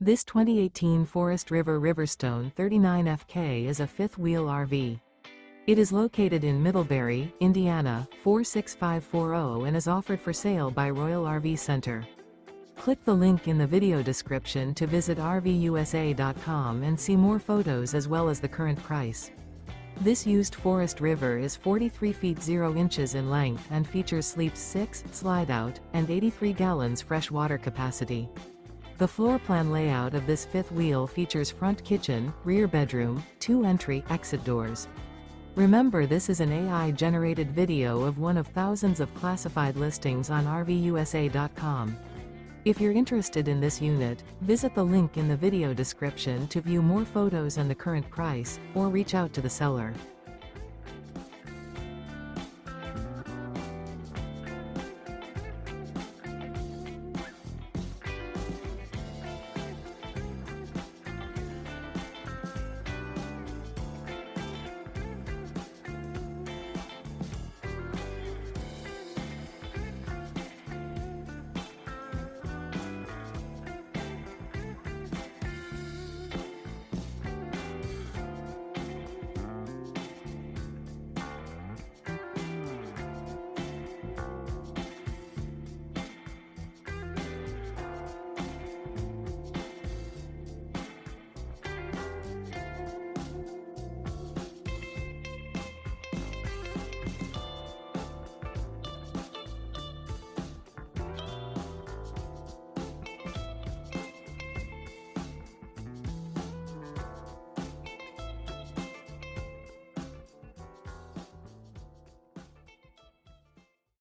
This 2018 Forest River RiverStone 39FK is a fifth-wheel RV. It is located in Middlebury, Indiana, 46540 and is offered for sale by Royal RV Center. Click the link in the video description to visit RVUSA.com and see more photos as well as the current price. This used Forest River is 43 feet 0 inches in length and features sleeps 6, Slideout, and 83 gallons fresh water capacity. The floor plan layout of this fifth wheel features front kitchen, rear bedroom, 2 entry/exit doors. Remember, this is an AI-generated video of one of thousands of classified listings on RVUSA.com. If you're interested in this unit, visit the link in the video description to view more photos and the current price, or reach out to the seller.